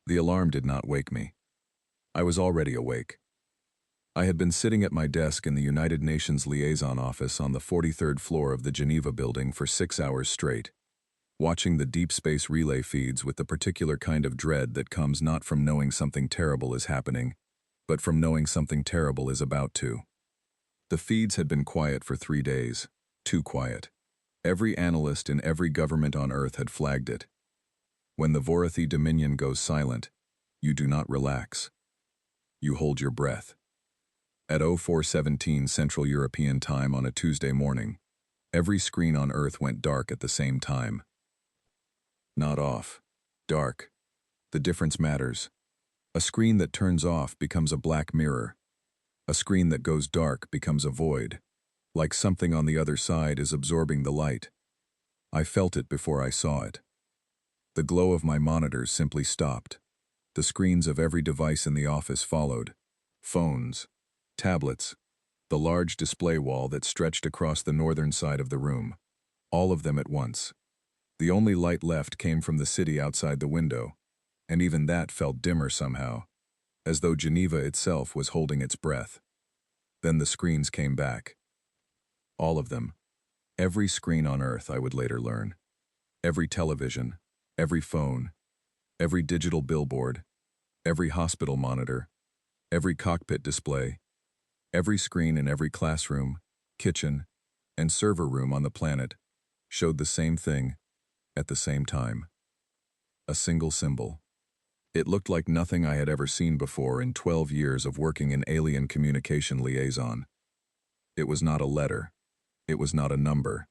The alarm did not wake me. I was already awake. I had been sitting at my desk in the United Nations Liaison Office on the 43rd floor of the Geneva building for 6 hours straight, watching the deep space relay feeds with the particular kind of dread that comes not from knowing something terrible is happening, but from knowing something terrible is about to. The feeds had been quiet for 3 days, too quiet. Every analyst in every government on Earth had flagged it. When the Vorathi Dominion goes silent, you do not relax. You hold your breath. At 04:17 Central European Time on a Tuesday morning, every screen on Earth went dark at the same time. Not off. Dark. The difference matters. A screen that turns off becomes a black mirror. A screen that goes dark becomes a void, like something on the other side is absorbing the light. I felt it before I saw it. The glow of my monitors simply stopped. The screens of every device in the office followed. Phones, tablets, the large display wall that stretched across the northern side of the room. All of them at once. The only light left came from the city outside the window, and even that felt dimmer somehow, as though Geneva itself was holding its breath. Then the screens came back. All of them. Every screen on Earth, I would later learn. Every television, every phone, every digital billboard, every hospital monitor, every cockpit display, every screen in every classroom, kitchen, and server room on the planet showed the same thing at the same time. A single symbol. It looked like nothing I had ever seen before in 12 years of working in alien communication liaison. It was not a letter. It was not a number.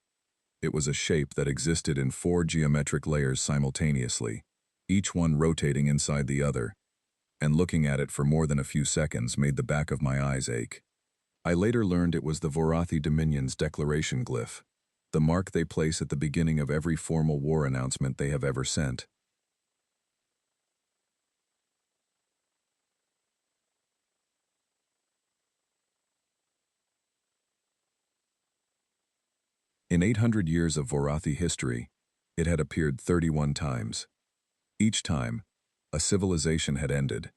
It was a shape that existed in 4 geometric layers simultaneously, each one rotating inside the other, and looking at it for more than a few seconds made the back of my eyes ache. I later learned it was the Vorathi Dominion's declaration glyph, the mark they place at the beginning of every formal war announcement they have ever sent. In 800 years of Vorathi history, it had appeared 31 times. Each time, a civilization had ended.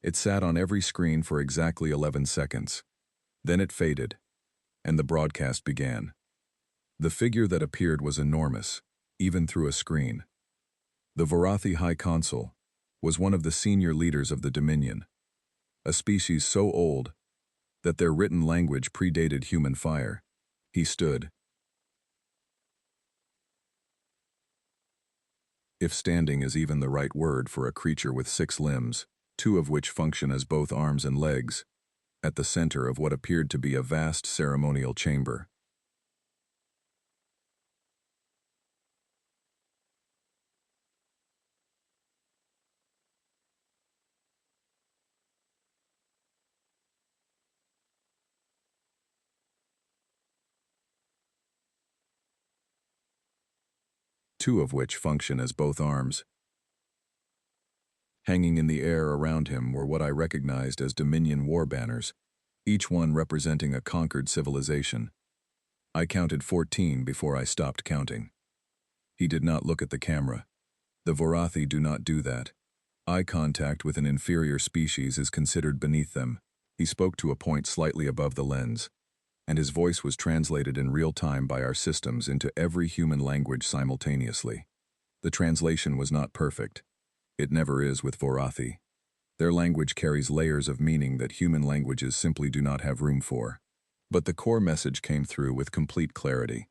It sat on every screen for exactly 11 seconds. Then it faded, and the broadcast began. The figure that appeared was enormous, even through a screen. The Vorathi High Consul was one of the senior leaders of the Dominion, a species so old that their written language predated human fire. He stood. If standing is even the right word for a creature with 6 limbs, 2 of which function as both arms and legs, at the center of what appeared to be a vast ceremonial chamber. Two of which function as both arms. Hanging in the air around him were what I recognized as Dominion war banners, each one representing a conquered civilization. I counted 14 before I stopped counting. He did not look at the camera. The Vorathi do not do that. Eye contact with an inferior species is considered beneath them. He spoke to a point slightly above the lens, and his voice was translated in real time by our systems into every human language simultaneously. The translation was not perfect. It never is with Vorathi. Their language carries layers of meaning that human languages simply do not have room for. But the core message came through with complete clarity.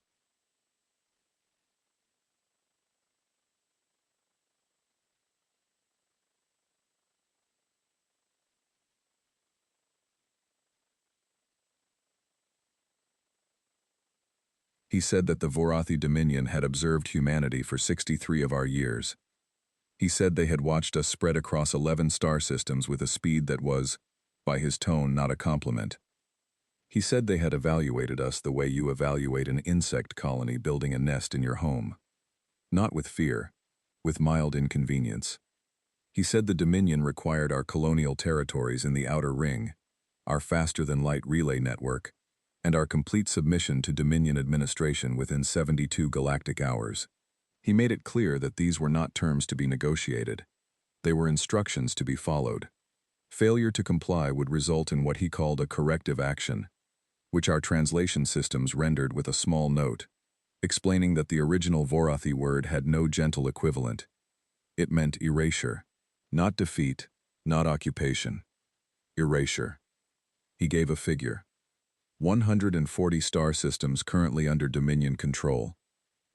He said that the Vorathi Dominion had observed humanity for 63 of our years. He said they had watched us spread across 11 star systems with a speed that was, by his tone, not a compliment. He said they had evaluated us the way you evaluate an insect colony building a nest in your home. Not with fear, with mild inconvenience. He said the Dominion required our colonial territories in the Outer Ring, our faster-than-light relay network, and our complete submission to Dominion administration within 72 galactic hours. He made it clear that these were not terms to be negotiated. They were instructions to be followed. Failure to comply would result in what he called a corrective action, which our translation systems rendered with a small note, explaining that the original Vorathi word had no gentle equivalent. It meant erasure. Not defeat, not occupation. Erasure. He gave a figure. 140 star systems currently under Dominion control.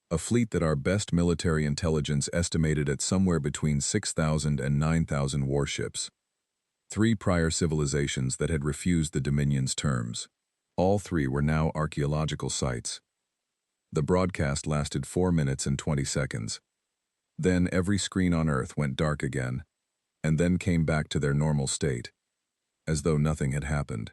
A fleet that our best military intelligence estimated at somewhere between 6,000 and 9,000 warships. 3 prior civilizations that had refused the Dominion's terms. All 3 were now archaeological sites. The broadcast lasted 4 minutes and 20 seconds. Then every screen on Earth went dark again, and then came back to their normal state, as though nothing had happened.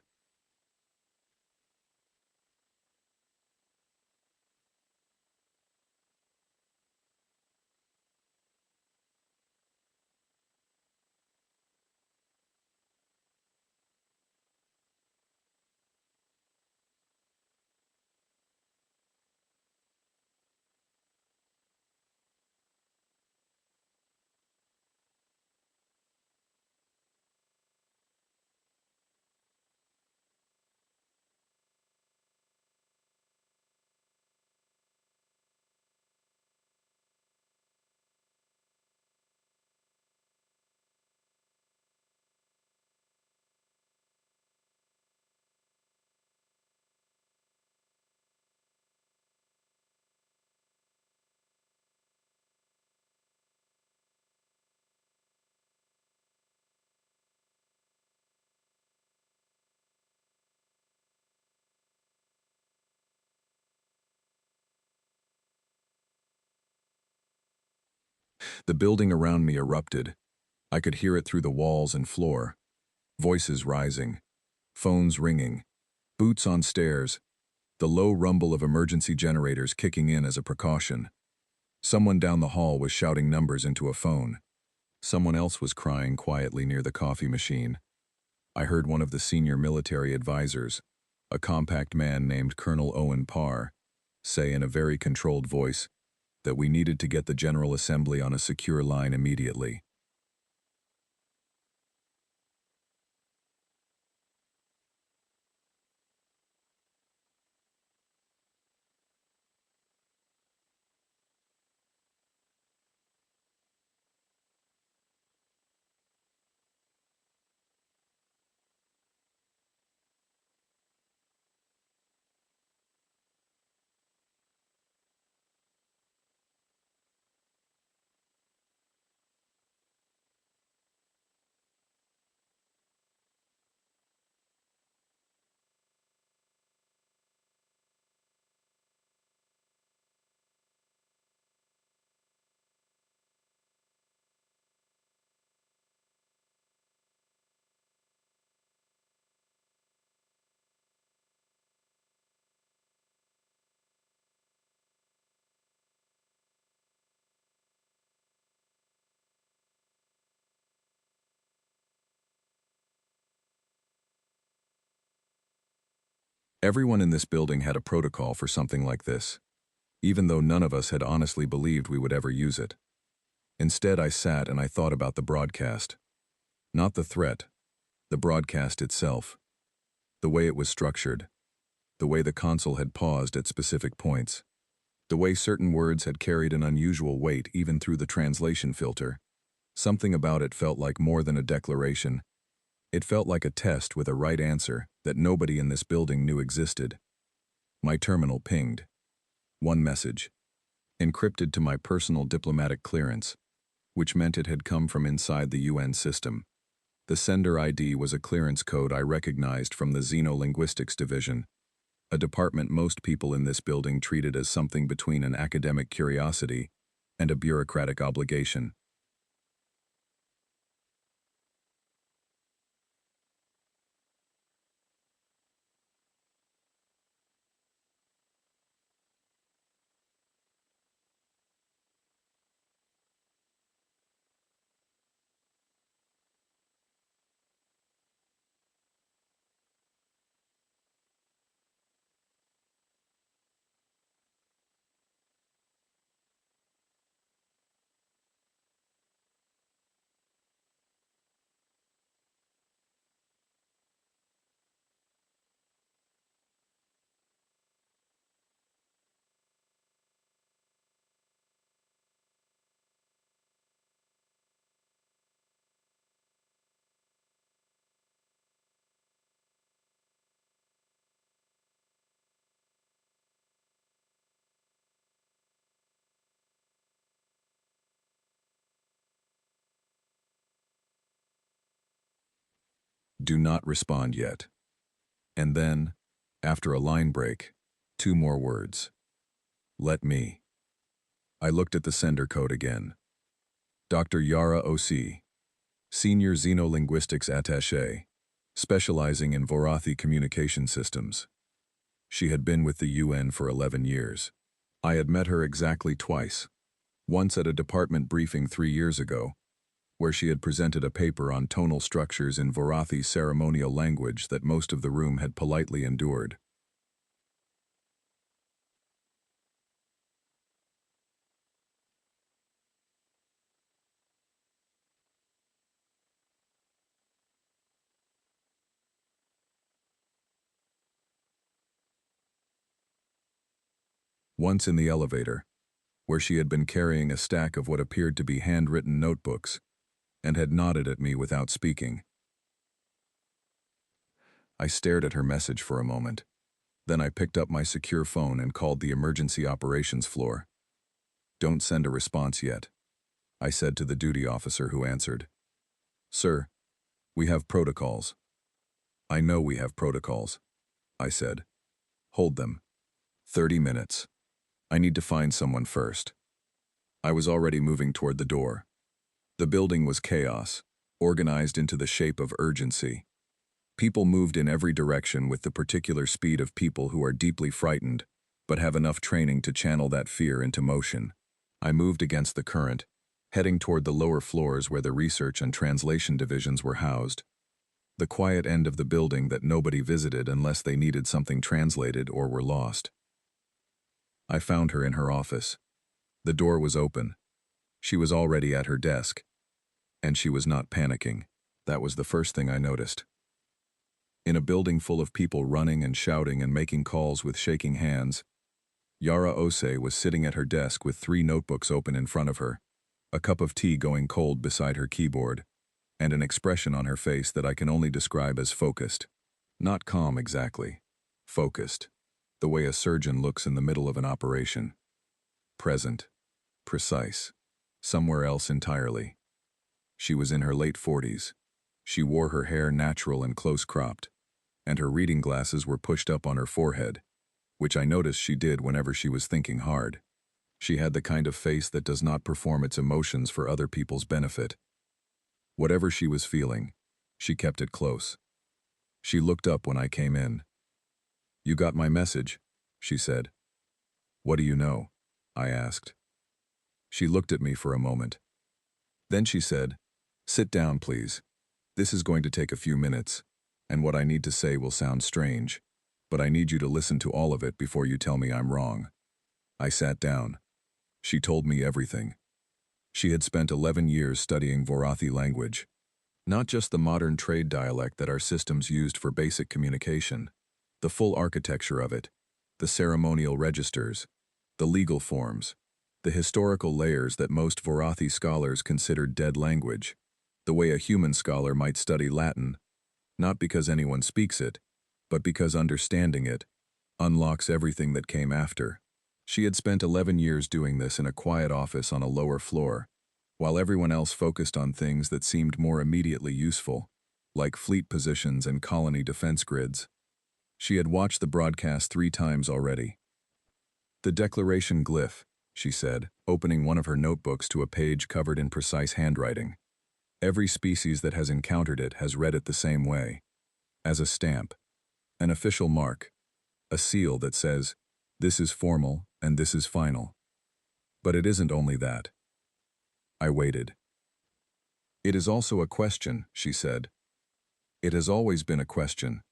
The building around me erupted. I could hear it through the walls and floor. Voices rising, phones ringing, boots on stairs, the low rumble of emergency generators kicking in as a precaution. Someone down the hall was shouting numbers into a phone. Someone else was crying quietly near the coffee machine. I heard one of the senior military advisors, a compact man named Colonel Owen Parr, say in a very controlled voice that we needed to get the General Assembly on a secure line immediately. Everyone in this building had a protocol for something like this, even though none of us had honestly believed we would ever use it. Instead, I sat and I thought about the broadcast. Not the threat, the broadcast itself. The way it was structured. The way the console had paused at specific points. The way certain words had carried an unusual weight even through the translation filter. Something about it felt like more than a declaration. It felt like a test with a right answer that nobody in this building knew existed. My terminal pinged. One message. Encrypted to my personal diplomatic clearance, which meant it had come from inside the UN system. The sender ID was a clearance code I recognized from the Xenolinguistics Division, a department most people in this building treated as something between an academic curiosity and a bureaucratic obligation. Do not respond yet. And then, after a line break, 2 more words. Let me. I looked at the sender code again. Dr. Yara O.C., Senior Xenolinguistics Attaché, specializing in Vorathi communication systems. She had been with the UN for 11 years. I had met her exactly twice. Once at a department briefing 3 years ago, where she had presented a paper on tonal structures in Vorathi ceremonial language that most of the room had politely endured. Once in the elevator, where she had been carrying a stack of what appeared to be handwritten notebooks, and had nodded at me without speaking. I stared at her message for a moment. Then I picked up my secure phone and called the emergency operations floor. Don't send a response yet, I said to the duty officer who answered. Sir, we have protocols. I know we have protocols, I said. Hold them. 30 minutes. I need to find someone first. I was already moving toward the door. The building was chaos, organized into the shape of urgency. People moved in every direction with the particular speed of people who are deeply frightened, but have enough training to channel that fear into motion. I moved against the current, heading toward the lower floors where the research and translation divisions were housed. The quiet end of the building that nobody visited unless they needed something translated or were lost. I found her in her office. The door was open. She was already at her desk. And she was not panicking. That was the first thing I noticed. In a building full of people running and shouting and making calls with shaking hands, Yara Ose was sitting at her desk with 3 notebooks open in front of her, a cup of tea going cold beside her keyboard, and an expression on her face that I can only describe as focused. Not calm exactly. Focused. The way a surgeon looks in the middle of an operation. Present. Precise. Somewhere else entirely. She was in her late 40s. She wore her hair natural and close-cropped, and her reading glasses were pushed up on her forehead, which I noticed she did whenever she was thinking hard. She had the kind of face that does not perform its emotions for other people's benefit. Whatever she was feeling, she kept it close. She looked up when I came in. You got my message, she said. What do you know? I asked. She looked at me for a moment. Then she said, sit down, please. This is going to take a few minutes, and what I need to say will sound strange, but I need you to listen to all of it before you tell me I'm wrong. I sat down. She told me everything. She had spent 11 years studying Vorathi language, not just the modern trade dialect that our systems used for basic communication, the full architecture of it, the ceremonial registers, the legal forms, the historical layers that most Vorathi scholars considered dead language, the way a human scholar might study Latin, not because anyone speaks it, but because understanding it unlocks everything that came after. She had spent 11 years doing this in a quiet office on a lower floor, while everyone else focused on things that seemed more immediately useful, like fleet positions and colony defense grids. She had watched the broadcast 3 times already. The declaration glyph, she said, opening one of her notebooks to a page covered in precise handwriting. Every species that has encountered it has read it the same way. As a stamp. An official mark. A seal that says, this is formal and this is final. But it isn't only that. I waited. It is also a question, she said. It has always been a question.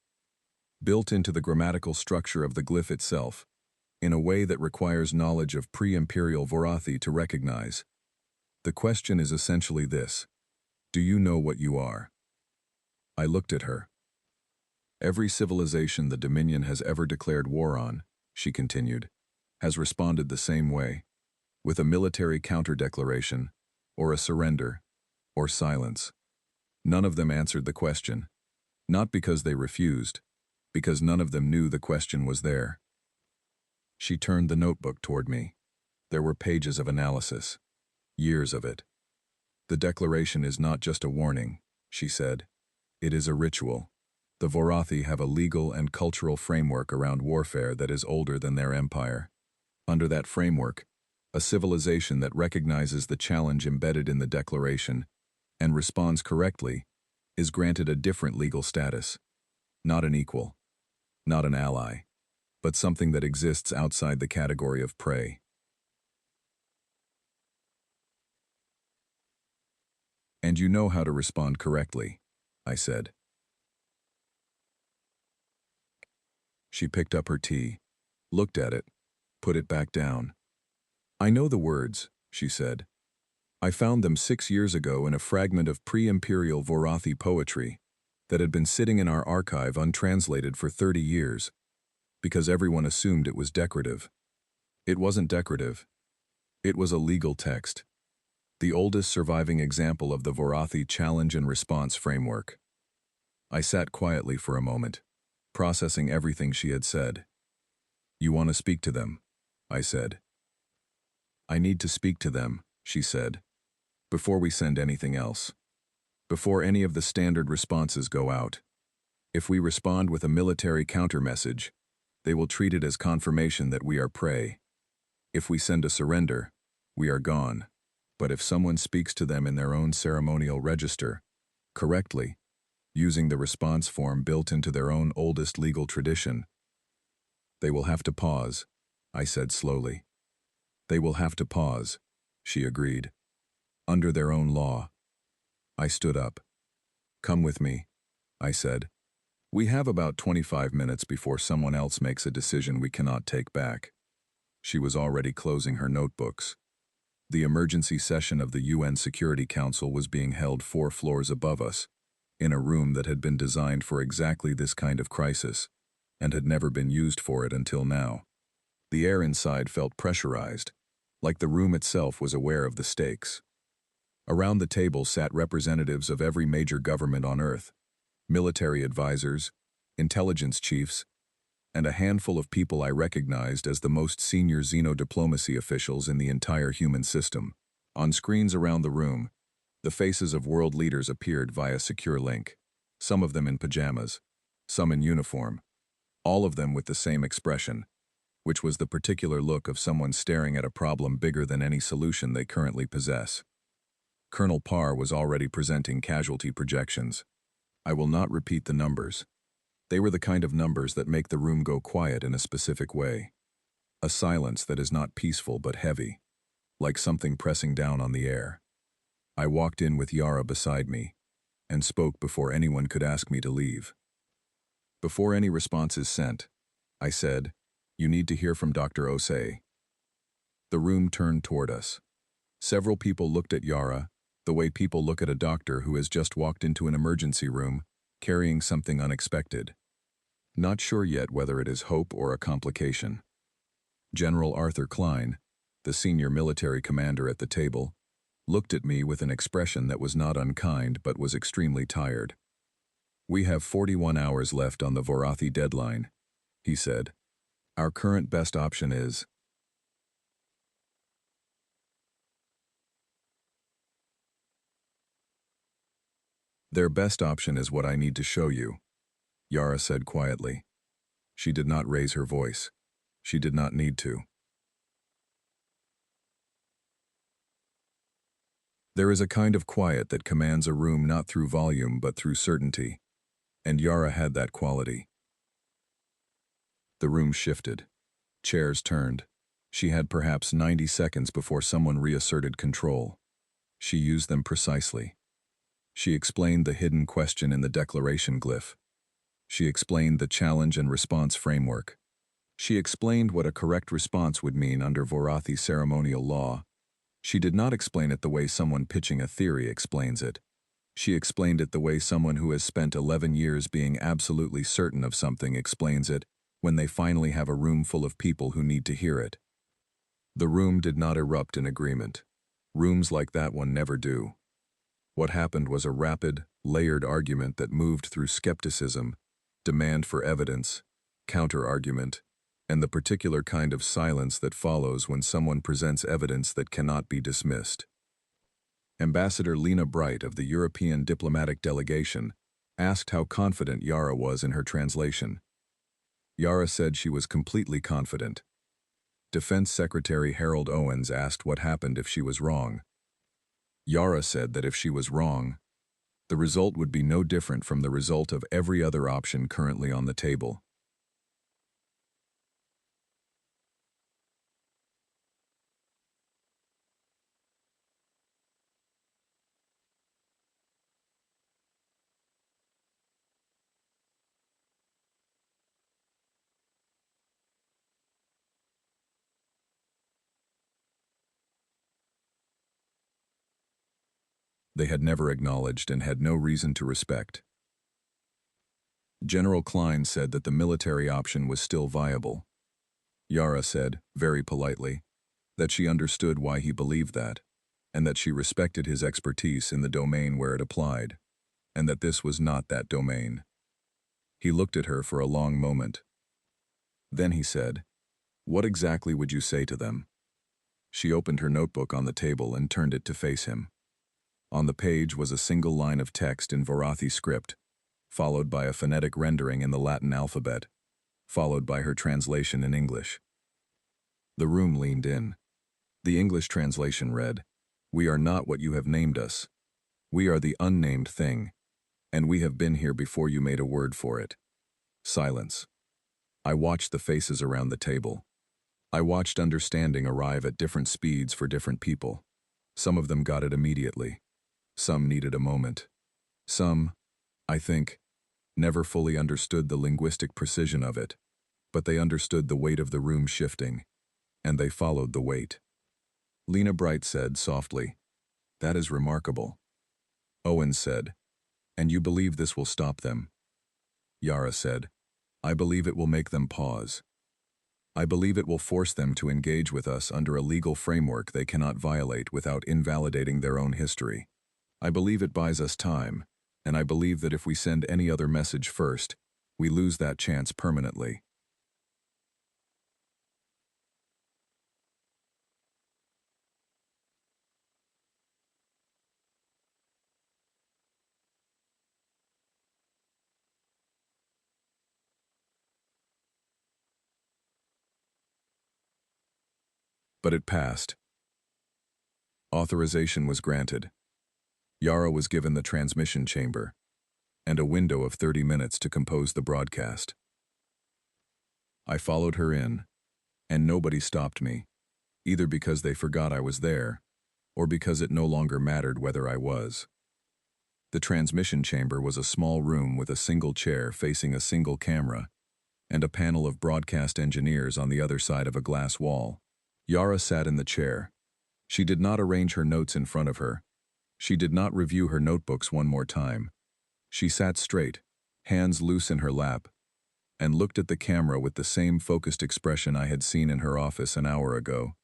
Built into the grammatical structure of the glyph itself, in a way that requires knowledge of pre-imperial Vorathi to recognize. The question is essentially this. Do you know what you are? I looked at her. Every civilization the Dominion has ever declared war on, she continued, has responded the same way, with a military counter-declaration, or a surrender, or silence. None of them answered the question, not because they refused, because none of them knew the question was there. She turned the notebook toward me. There were pages of analysis, years of it. The declaration is not just a warning, she said. It is a ritual. The Vorathi have a legal and cultural framework around warfare that is older than their empire. Under that framework, a civilization that recognizes the challenge embedded in the declaration and responds correctly is granted a different legal status. Not an equal, not an ally, but something that exists outside the category of prey. And you know how to respond correctly, I said. She picked up her tea, looked at it, put it back down. I know the words, she said. I found them 6 years ago in a fragment of pre-imperial Vorathi poetry that had been sitting in our archive untranslated for 30 years, because everyone assumed it was decorative. It wasn't decorative. It was a legal text, the oldest surviving example of the Vorathi challenge and response framework. I sat quietly for a moment, processing everything she had said. You want to speak to them, I said. I need to speak to them, she said, before we send anything else. Before any of the standard responses go out. If we respond with a military counter-message, they will treat it as confirmation that we are prey. If we send a surrender, we are gone. But if someone speaks to them in their own ceremonial register, correctly, using the response form built into their own oldest legal tradition, they will have to pause, I said slowly. They will have to pause, she agreed. Under their own law. I stood up. Come with me, I said. We have about 25 minutes before someone else makes a decision we cannot take back. She was already closing her notebooks. The emergency session of the UN Security Council was being held 4 floors above us, in a room that had been designed for exactly this kind of crisis, and had never been used for it until now. The air inside felt pressurized, like the room itself was aware of the stakes. Around the table sat representatives of every major government on Earth, military advisors, intelligence chiefs, and a handful of people I recognized as the most senior xenodiplomacy officials in the entire human system. On screens around the room, the faces of world leaders appeared via secure link, some of them in pajamas, some in uniform, all of them with the same expression, which was the particular look of someone staring at a problem bigger than any solution they currently possess. Colonel Parr was already presenting casualty projections. I will not repeat the numbers. They were the kind of numbers that make the room go quiet in a specific way. A silence that is not peaceful but heavy, like something pressing down on the air. I walked in with Yara beside me, and spoke before anyone could ask me to leave. Before any response is sent, I said, you need to hear from Dr. Osei. The room turned toward us. Several people looked at Yara, the way people look at a doctor who has just walked into an emergency room, carrying something unexpected. Not sure yet whether it is hope or a complication. General Arthur Klein, the senior military commander at the table, looked at me with an expression that was not unkind but was extremely tired. We have 41 hours left on the Vorathi deadline, he said. Our current best option is... Their best option is what I need to show you, Yara said quietly. She did not raise her voice. She did not need to. There is a kind of quiet that commands a room not through volume but through certainty, and Yara had that quality. The room shifted. Chairs turned. She had perhaps 90 seconds before someone reasserted control. She used them precisely. She explained the hidden question in the declaration glyph. She explained the challenge and response framework. She explained what a correct response would mean under Vorathi ceremonial law. She did not explain it the way someone pitching a theory explains it. She explained it the way someone who has spent 11 years being absolutely certain of something explains it when they finally have a room full of people who need to hear it. The room did not erupt in agreement. Rooms like that one never do. What happened was a rapid, layered argument that moved through skepticism, demand for evidence, counter-argument, and the particular kind of silence that follows when someone presents evidence that cannot be dismissed. Ambassador Lena Bright of the European diplomatic delegation Asked how confident Yara was in her translation. Yara said she was completely confident. Defense Secretary Harold Owens asked what happened if she was wrong. Yara said that if she was wrong, the result would be no different from the result of every other option currently on the table. They had never acknowledged and had no reason to respect. General Klein said that the military option was still viable. Yara said, very politely, that she understood why he believed that, and that she respected his expertise in the domain where it applied, and that this was not that domain. He looked at her for a long moment. Then he said, "What exactly would you say to them?" She opened her notebook on the table and turned it to face him. On the page was a single line of text in Vorathi script, followed by a phonetic rendering in the Latin alphabet, followed by her translation in English. The room leaned in. The English translation read, "We are not what you have named us. We are the unnamed thing, and we have been here before you made a word for it." Silence. I watched the faces around the table. I watched understanding arrive at different speeds for different people. Some of them got it immediately. Some needed a moment. Some, I think, never fully understood the linguistic precision of it, but they understood the weight of the room shifting, and they followed the weight. Lena Bright said softly, "That is remarkable." Owen said, "And you believe this will stop them?" Yara said, "I believe it will make them pause. I believe it will force them to engage with us under a legal framework they cannot violate without invalidating their own history. I believe it buys us time, and I believe that if we send any other message first, we lose that chance permanently." But it passed. Authorization was granted. Yara was given the transmission chamber, and a window of 30 minutes to compose the broadcast. I followed her in, and nobody stopped me, either because they forgot I was there, or because it no longer mattered whether I was. The transmission chamber was a small room with a single chair facing a single camera, and a panel of broadcast engineers on the other side of a glass wall. Yara sat in the chair. She did not arrange her notes in front of her. She did not review her notebooks one more time. She sat straight, hands loose in her lap, and looked at the camera with the same focused expression I had seen in her office an hour ago.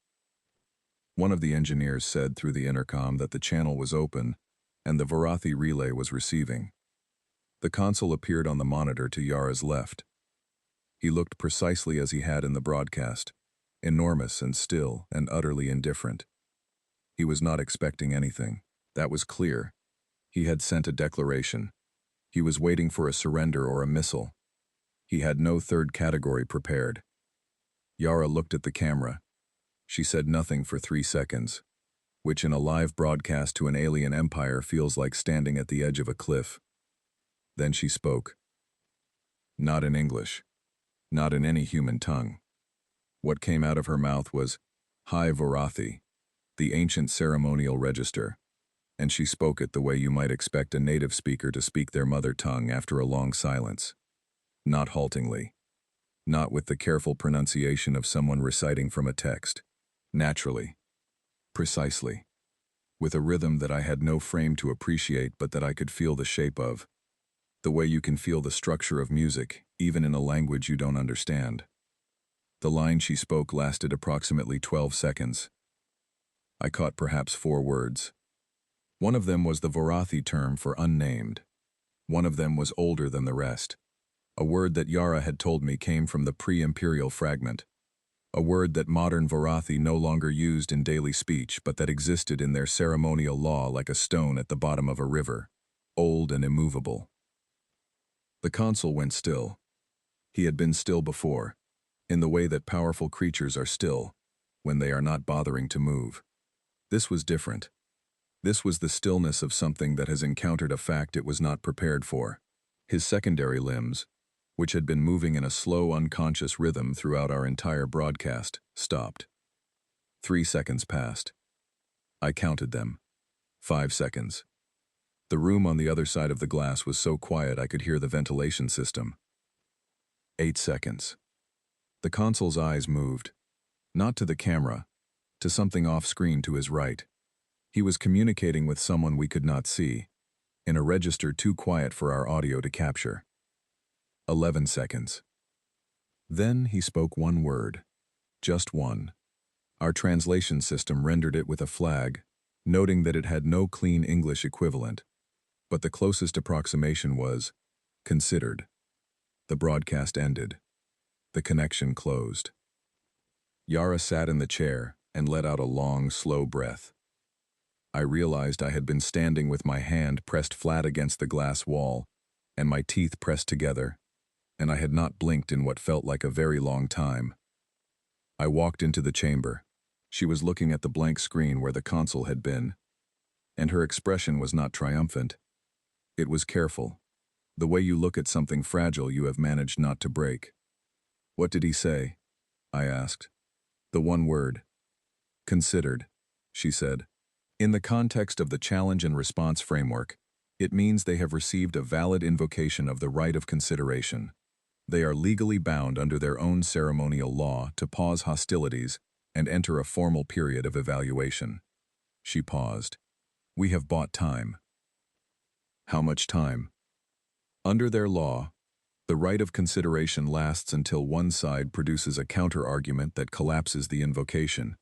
One of the engineers said through the intercom that the channel was open and the Vorathi relay was receiving. The console appeared on the monitor to Yara's left. He looked precisely as he had in the broadcast, enormous and still and utterly indifferent. He was not expecting anything. That was clear. He had sent a declaration. He was waiting for a surrender or a missile. He had no third category prepared. Yara looked at the camera. She said nothing for 3 seconds, which in a live broadcast to an alien empire feels like standing at the edge of a cliff. Then she spoke. Not in English. Not in any human tongue. What came out of her mouth was, "Hi Vorathi," the ancient ceremonial register, and she spoke it the way you might expect a native speaker to speak their mother tongue after a long silence. Not haltingly. Not with the careful pronunciation of someone reciting from a text. Naturally. Precisely. With a rhythm that I had no frame to appreciate but that I could feel the shape of. The way you can feel the structure of music, even in a language you don't understand. The line she spoke lasted approximately 12 seconds. I caught perhaps 4 words. One of them was the Vorathi term for unnamed. One of them was older than the rest. A word that Yara had told me came from the pre-imperial fragment. A word that modern Vorathi no longer used in daily speech but that existed in their ceremonial law like a stone at the bottom of a river, old and immovable. The console went still. He had been still before, in the way that powerful creatures are still, when they are not bothering to move. This was different. This was the stillness of something that has encountered a fact it was not prepared for. His secondary limbs, which had been moving in a slow, unconscious rhythm throughout our entire broadcast, stopped. 3 seconds passed. I counted them. 5 seconds. The room on the other side of the glass was so quiet I could hear the ventilation system. 8 seconds. The console's eyes moved. Not to the camera, to something off-screen to his right. He was communicating with someone we could not see, in a register too quiet for our audio to capture. 11 seconds. Then he spoke one word. Just one. Our translation system rendered it with a flag, noting that it had no clean English equivalent, but the closest approximation was, considered. The broadcast ended. The connection closed. Yara sat in the chair and let out a long, slow breath. I realized I had been standing with my hand pressed flat against the glass wall and my teeth pressed together, and I had not blinked in what felt like a very long time. I walked into the chamber. She was looking at the blank screen where the console had been, and her expression was not triumphant. It was careful. The way you look at something fragile you have managed not to break. "What did he say?" I asked. "The one word." "Considered," she said. "In the context of the challenge and response framework, it means they have received a valid invocation of the right of consideration. They are legally bound under their own ceremonial law to pause hostilities and enter a formal period of evaluation." She paused. "We have bought time." "How much time?" "Under their law, the right of consideration lasts until one side produces a counter-argument that collapses the invocation,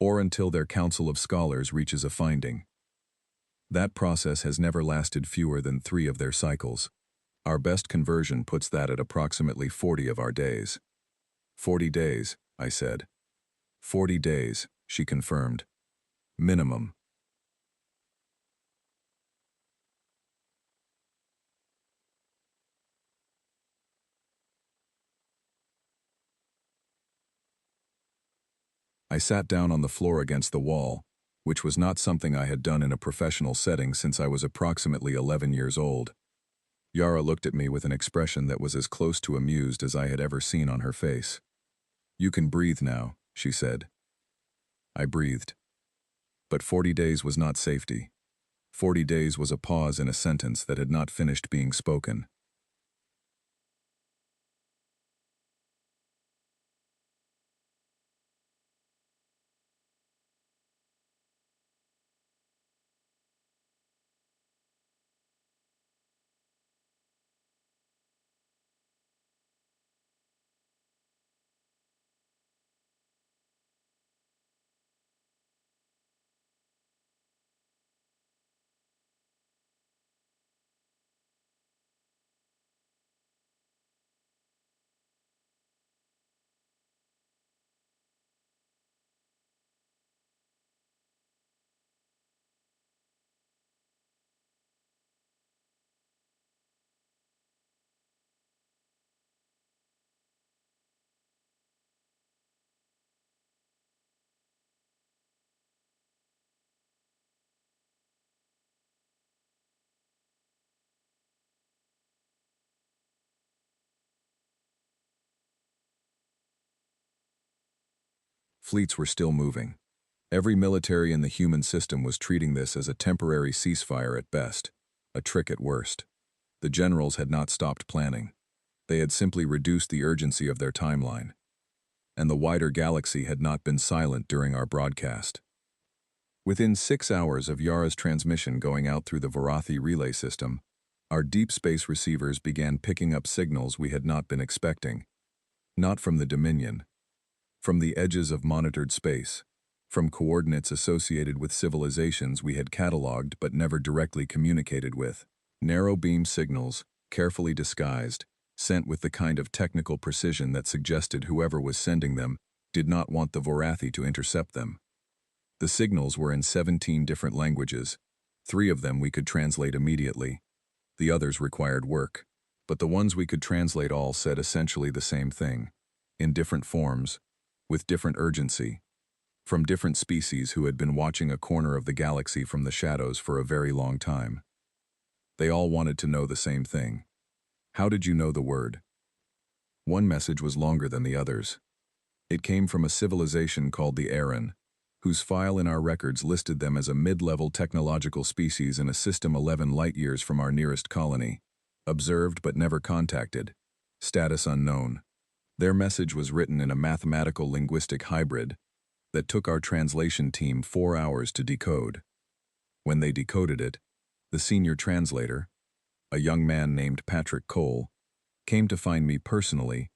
or until their council of scholars reaches a finding. That process has never lasted fewer than 3 of their cycles. Our best conversion puts that at approximately 40 of our days." 40 days, I said. 40 days, she confirmed. Minimum. I sat down on the floor against the wall, which was not something I had done in a professional setting since I was approximately 11 years old. Yara looked at me with an expression that was as close to amused as I had ever seen on her face. "You can breathe now," she said. I breathed. But 40 days was not safety. 40 days was a pause in a sentence that had not finished being spoken. Fleets were still moving. Every military in the human system was treating this as a temporary ceasefire at best, a trick at worst. The generals had not stopped planning. They had simply reduced the urgency of their timeline. And the wider galaxy had not been silent during our broadcast. Within 6 hours of Yara's transmission going out through the Varathi relay system, our deep space receivers began picking up signals we had not been expecting. Not from the Dominion. From the edges of monitored space. From coordinates associated with civilizations we had cataloged but never directly communicated with. Narrow beam signals, carefully disguised, sent with the kind of technical precision that suggested whoever was sending them did not want the Varathi to intercept them. The signals were in 17 different languages. 3 of them we could translate immediately. The others required work. but the ones we could translate all said essentially the same thing, in different forms, with different urgency, from different species who had been watching a corner of the galaxy from the shadows for a very long time. They all wanted to know the same thing. How did you know the word? One message was longer than the others. It came from a civilization called the Aran, whose file in our records listed them as a mid-level technological species in a system 11 light-years from our nearest colony. Observed but never contacted. Status unknown. Their message was written in a mathematical linguistic hybrid that took our translation team 4 hours to decode. When they decoded it, the senior translator, a young man named Patrick Cole, came to find me personally,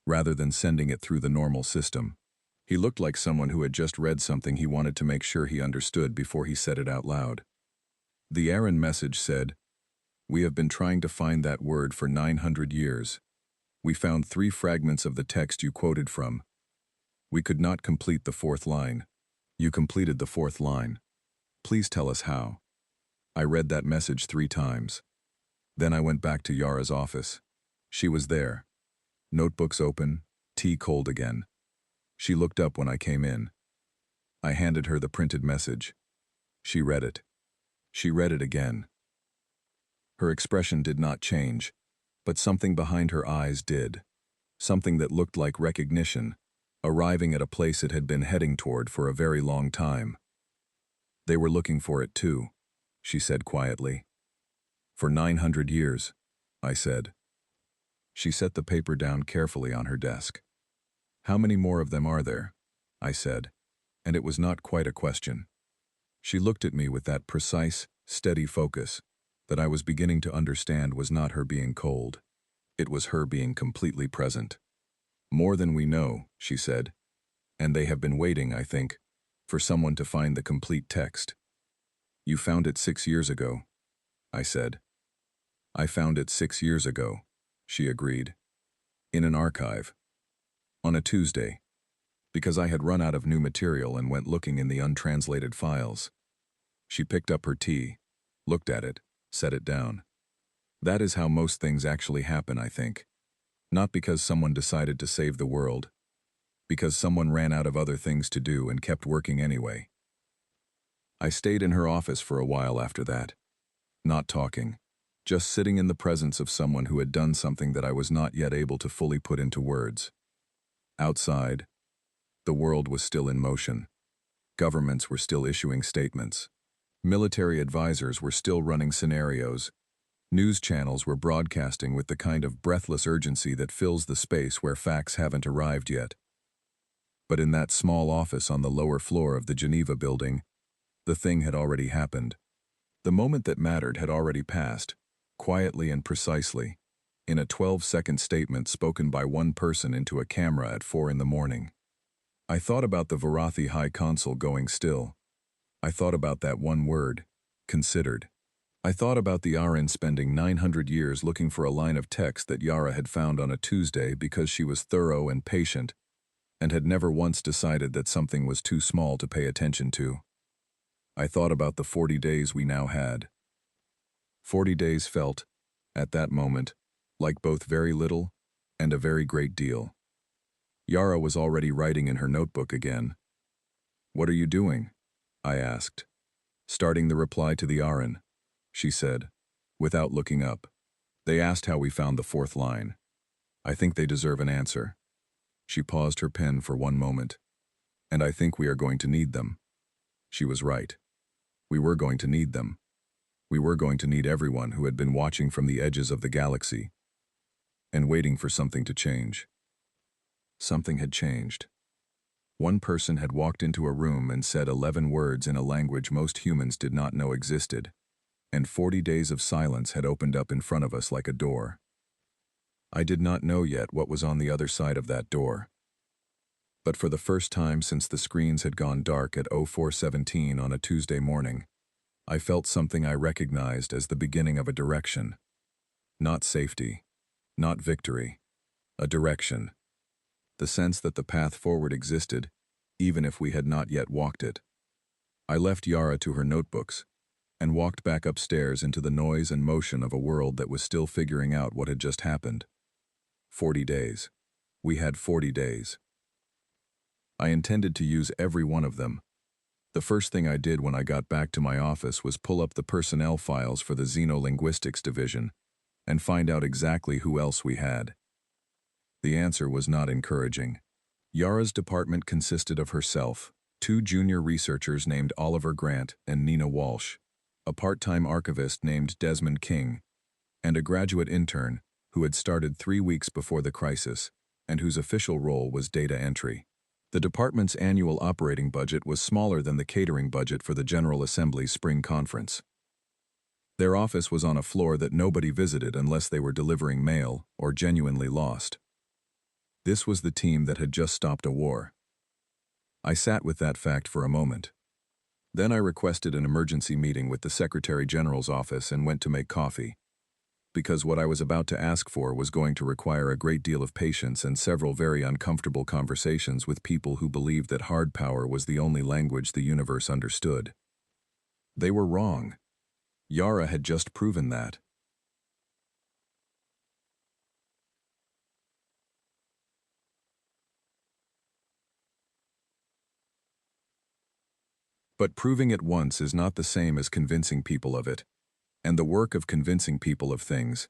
rather than sending it through the normal system. He looked like someone who had just read something he wanted to make sure he understood before he said it out loud. The Aran message said, "We have been trying to find that word for 900 years. We found 3 fragments of the text you quoted from. We could not complete the 4th line. You completed the 4th line. Please tell us how." I read that message 3 times. Then I went back to Yara's office. She was there. Notebooks open, tea cold again. She looked up when I came in. I handed her the printed message. She read it. She read it again. Her expression did not change, but something behind her eyes did. Something that looked like recognition, arriving at a place it had been heading toward for a very long time. "They were looking for it too," she said quietly. "For 900 years, I said. She set the paper down carefully on her desk. "How many more of them are there?" I said, and it was not quite a question. She looked at me with that precise, steady focus that I was beginning to understand was not her being cold. It was her being completely present. "More than we know," she said, "and they have been waiting, I think, for someone to find the complete text." "You found it 6 years ago," I said. "I found it 6 years ago," she agreed. "In an archive. On a Tuesday. Because I had run out of new material and went looking in the untranslated files." She picked up her tea, looked at it, set it down. "That is how most things actually happen, I think. Not because someone decided to save the world. Because someone ran out of other things to do and kept working anyway." I stayed in her office for a while after that. Not talking. Just sitting in the presence of someone who had done something that I was not yet able to fully put into words. Outside, the world was still in motion. Governments were still issuing statements. Military advisors were still running scenarios. News channels were broadcasting with the kind of breathless urgency that fills the space where facts haven't arrived yet. But in that small office on the lower floor of the Geneva building, the thing had already happened. The moment that mattered had already passed, quietly and precisely, in a 12-second statement spoken by one person into a camera at 4 in the morning. I thought about the Varathi High Consul going still. I thought about that one word, considered. I thought about the Aran spending 900 years looking for a line of text that Yara had found on a Tuesday because she was thorough and patient, and had never once decided that something was too small to pay attention to. I thought about the 40 days we now had. 40 days felt, at that moment, like both very little and a very great deal. Yara was already writing in her notebook again. "What are you doing?" I asked. "Starting the reply to the Aran," she said, without looking up. "They asked how we found the 4th line. I think they deserve an answer." She paused her pen for one moment. "And I think we are going to need them." She was right. We were going to need them. We were going to need everyone who had been watching from the edges of the galaxy and waiting for something to change. Something had changed. One person had walked into a room and said 11 words in a language most humans did not know existed, and 40 days of silence had opened up in front of us like a door. I did not know yet what was on the other side of that door. But for the first time since the screens had gone dark at 04:17 on a Tuesday morning, I felt something I recognized as the beginning of a direction. Not safety, not victory, a direction. The sense that the path forward existed, even if we had not yet walked it. I left Yara to her notebooks, and walked back upstairs into the noise and motion of a world that was still figuring out what had just happened. 40 days. We had 40 days. I intended to use every one of them. The first thing I did when I got back to my office was pull up the personnel files for the Xenolinguistics division and find out exactly who else we had. The answer was not encouraging. Yara's department consisted of herself, 2 junior researchers named Oliver Grant and Nina Walsh, a part-time archivist named Desmond King, and a graduate intern who had started 3 weeks before the crisis and whose official role was data entry. The department's annual operating budget was smaller than the catering budget for the General Assembly's spring conference. Their office was on a floor that nobody visited unless they were delivering mail or genuinely lost. This was the team that had just stopped a war. I sat with that fact for a moment. Then I requested an emergency meeting with the Secretary General's office and went to make coffee, because what I was about to ask for was going to require a great deal of patience and several very uncomfortable conversations with people who believed that hard power was the only language the universe understood. They were wrong. Yara had just proven that. But proving it once is not the same as convincing people of it, and the work of convincing people of things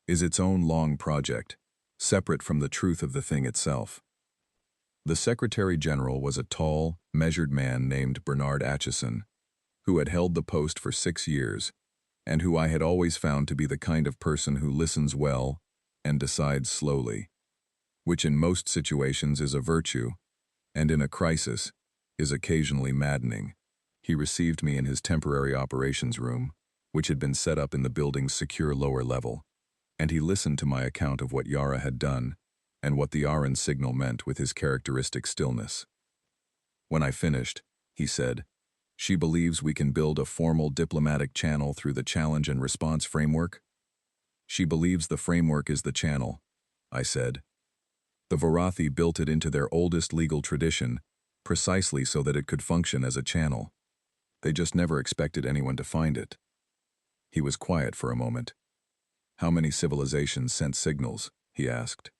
is its own long project, separate from the truth of the thing itself. The Secretary General was a tall, measured man named Bernard Atchison, who had held the post for 6 years, and who I had always found to be the kind of person who listens well and decides slowly, which in most situations is a virtue, and in a crisis is occasionally maddening. He received me in his temporary operations room, which had been set up in the building's secure lower level, and he listened to my account of what Yara had done and what the Aran signal meant with his characteristic stillness. When I finished, he said, "She believes we can build a formal diplomatic channel through the challenge and response framework?" "She believes the framework is the channel," I said. "The Vorathi built it into their oldest legal tradition, precisely so that it could function as a channel. They just never expected anyone to find it." He was quiet for a moment. "How many civilizations sent signals?" he asked.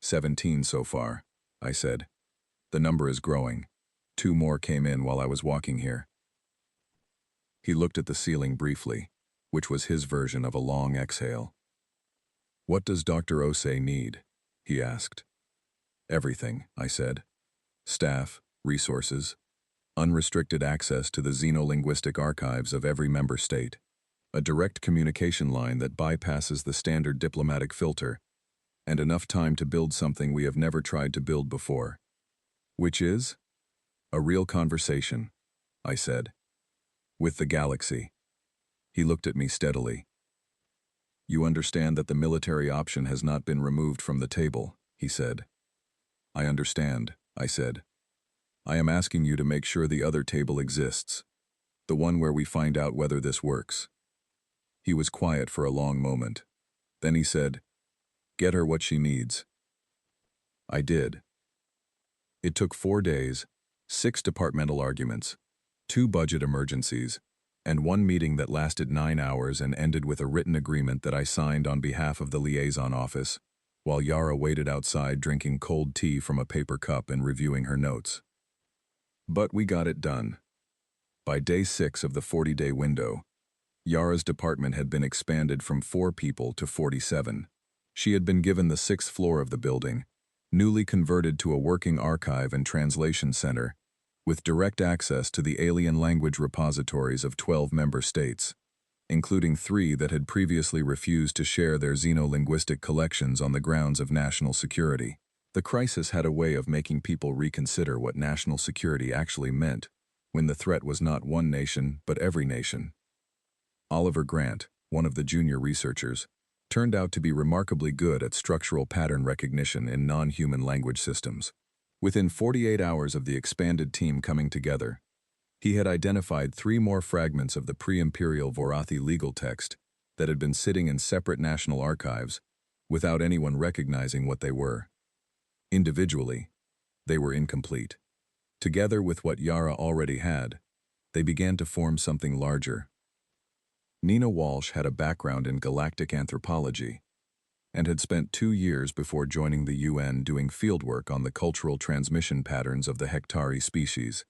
17 so far, I said. "The number is growing. 2 more came in while I was walking here." He looked at the ceiling briefly, which was his version of a long exhale. "What does Dr. Osei need?" he asked. "Everything," I said. "Staff, resources, unrestricted access to the xenolinguistic archives of every member state, a direct communication line that bypasses the standard diplomatic filter, and enough time to build something we have never tried to build before." "Which is?" "A real conversation," I said. "With the galaxy." He looked at me steadily. "You understand that the military option has not been removed from the table," he said. "I understand," I said. "I am asking you to make sure the other table exists, the one where we find out whether this works." He was quiet for a long moment. Then he said, "Get her what she needs." I did. It took 4 days, 6 departmental arguments, 2 budget emergencies, and 1 meeting that lasted 9 hours and ended with a written agreement that I signed on behalf of the liaison office, while Yara waited outside drinking cold tea from a paper cup and reviewing her notes. But we got it done. By day 6 of the 40-day window, Yara's department had been expanded from 4 people to 47. She had been given the 6th floor of the building, newly converted to a working archive and translation center, with direct access to the alien language repositories of 12 member states, including 3 that had previously refused to share their xenolinguistic collections on the grounds of national security. The crisis had a way of making people reconsider what national security actually meant when the threat was not one nation but every nation. Oliver Grant, one of the junior researchers, turned out to be remarkably good at structural pattern recognition in non-human language systems. Within 48 hours of the expanded team coming together, he had identified 3 more fragments of the pre-imperial Vorathi legal text that had been sitting in separate national archives without anyone recognizing what they were. Individually, they were incomplete. Together with what Yara already had, they began to form something larger, Nina Walsh had a background in galactic anthropology and had spent 2 years before joining the UN doing fieldwork on the cultural transmission patterns of the Hectari species,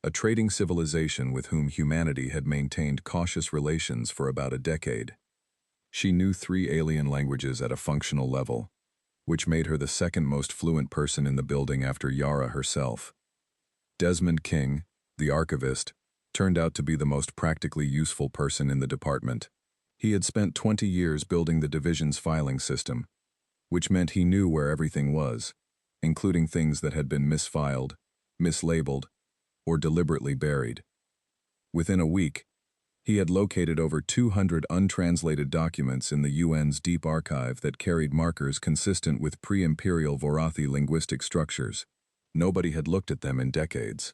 a trading civilization with whom humanity had maintained cautious relations for about a decade. She knew 3 alien languages at a functional level, which made her the second most fluent person in the building after Yara herself. Desmond King, the archivist, turned out to be the most practically useful person in the department. He had spent 20 years building the division's filing system, which meant he knew where everything was, including things that had been misfiled, mislabeled, or deliberately buried. Within a week, he had located over 200 untranslated documents in the UN's deep archive that carried markers consistent with pre-imperial Vorathi linguistic structures. Nobody had looked at them in decades.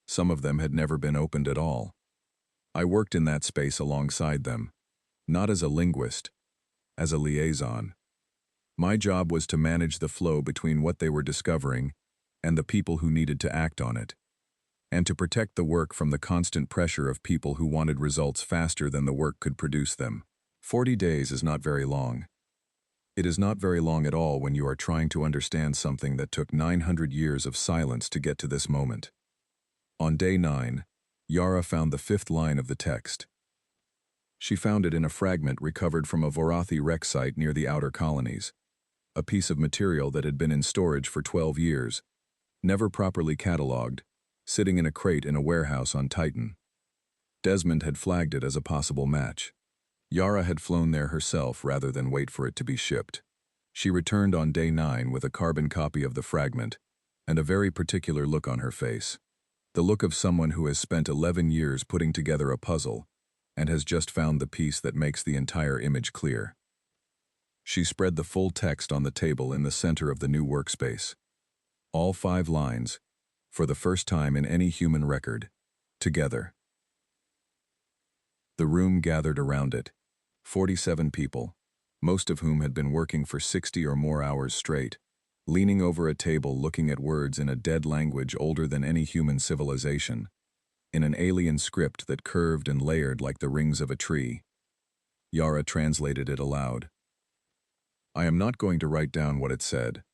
Some of them had never been opened at all. I worked in that space alongside them, not as a linguist, as a liaison. My job was to manage the flow between what they were discovering and the people who needed to act on it, and to protect the work from the constant pressure of people who wanted results faster than the work could produce them. 40 days is not very long. It is not very long at all when you are trying to understand something that took 900 years of silence to get to this moment. On day 9, Yara found the 5th line of the text. She found it in a fragment recovered from a Vorathi wreck site near the outer colonies, a piece of material that had been in storage for 12 years, never properly catalogued, sitting in a crate in a warehouse on Titan. Desmond had flagged it as a possible match. Yara had flown there herself rather than wait for it to be shipped. She returned on day 9 with a carbon copy of the fragment and a very particular look on her face. The look of someone who has spent 11 years putting together a puzzle and has just found the piece that makes the entire image clear. She spread the full text on the table in the center of the new workspace. All 5 lines, for the first time in any human record, together. The room gathered around it, 47 people, most of whom had been working for 60 or more hours straight, leaning over a table looking at words in a dead language older than any human civilization, in an alien script that curved and layered like the rings of a tree. Yara translated it aloud. I am not going to write down what it said,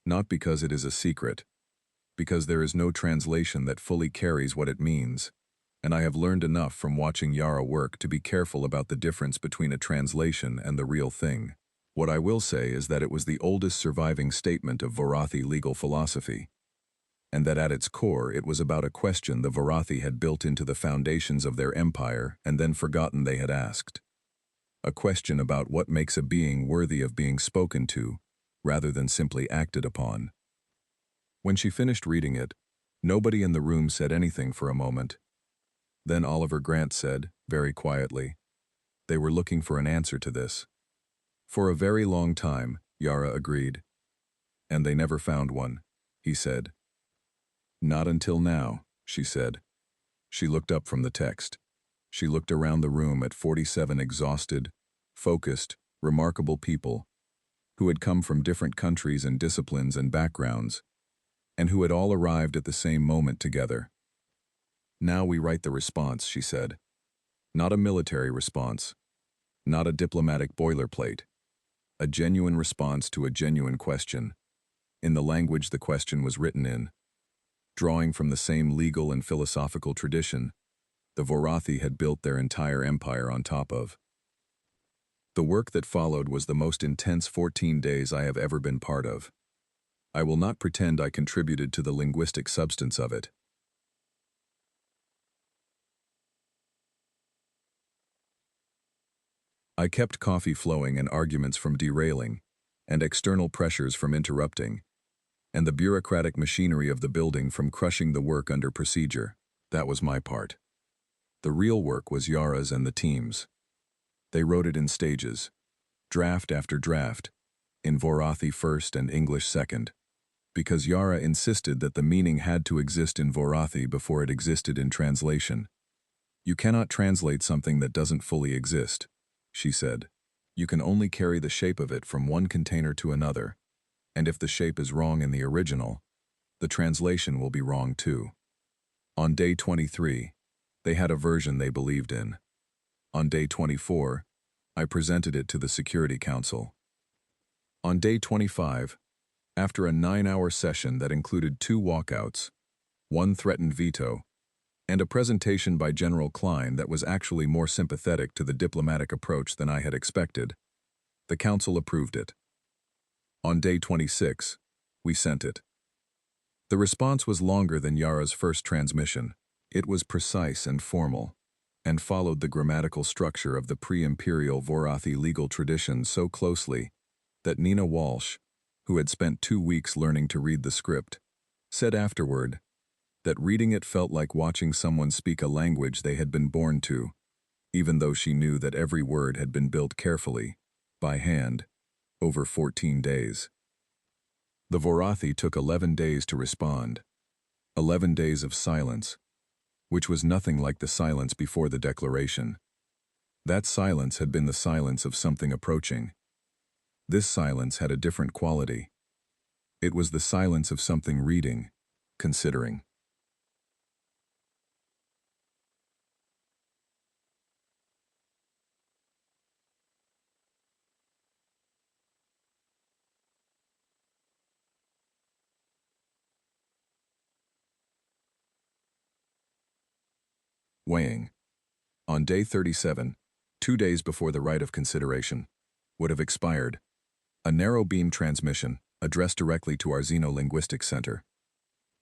not because it is a secret, because there is no translation that fully carries what it means, and I have learned enough from watching Yara work to be careful about the difference between a translation and the real thing. What I will say is that it was the oldest surviving statement of Vorathi legal philosophy, and that at its core it was about a question the Vorathi had built into the foundations of their empire and then forgotten they had asked. A question about what makes a being worthy of being spoken to, rather than simply acted upon. When she finished reading it, nobody in the room said anything for a moment. Then Oliver Grant said, very quietly, they were looking for an answer to this. For a very long time, Yara agreed. And they never found one, he said. Not until now, she said. She looked up from the text. She looked around the room at 47 exhausted, focused, remarkable people who had come from different countries and disciplines and backgrounds, and who had all arrived at the same moment together. Now we write the response, she said. Not a military response, not a diplomatic boilerplate, a genuine response to a genuine question, in the language the question was written in. Drawing from the same legal and philosophical tradition, the Vorathi had built their entire empire on top of. The work that followed was the most intense 14 days I have ever been part of. I will not pretend I contributed to the linguistic substance of it. I kept coffee flowing and arguments from derailing, and external pressures from interrupting, and the bureaucratic machinery of the building from crushing the work under procedure. That was my part. The real work was Yara's and the team's. They wrote it in stages, draft after draft, in Vorathi first and English second, because Yara insisted that the meaning had to exist in Vorathi before it existed in translation. You cannot translate something that doesn't fully exist, she said. You can only carry the shape of it from one container to another, and if the shape is wrong in the original, the translation will be wrong too. On day 23, they had a version they believed in. On day 24, I presented it to the Security Council. On day 25, after a 9-hour session that included 2 walkouts, 1 threatened veto, and a presentation by General Klein that was actually more sympathetic to the diplomatic approach than I had expected, the Council approved it. On day 26, we sent it. The response was longer than Yara's first transmission. It was precise and formal, and followed the grammatical structure of the pre-imperial Vorathi legal tradition so closely that Nina Walsh, who had spent 2 weeks learning to read the script, said afterward that reading it felt like watching someone speak a language they had been born to, even though she knew that every word had been built carefully, by hand, over 14 days. The Vorathi took 11 days to respond, 11 days of silence, which was nothing like the silence before the declaration. That silence had been the silence of something approaching. This silence had a different quality. It was the silence of something reading, considering. Weighing. On day 37, 2 days before the right of consideration would have expired, a narrow beam transmission addressed directly to our Xenolinguistics Center.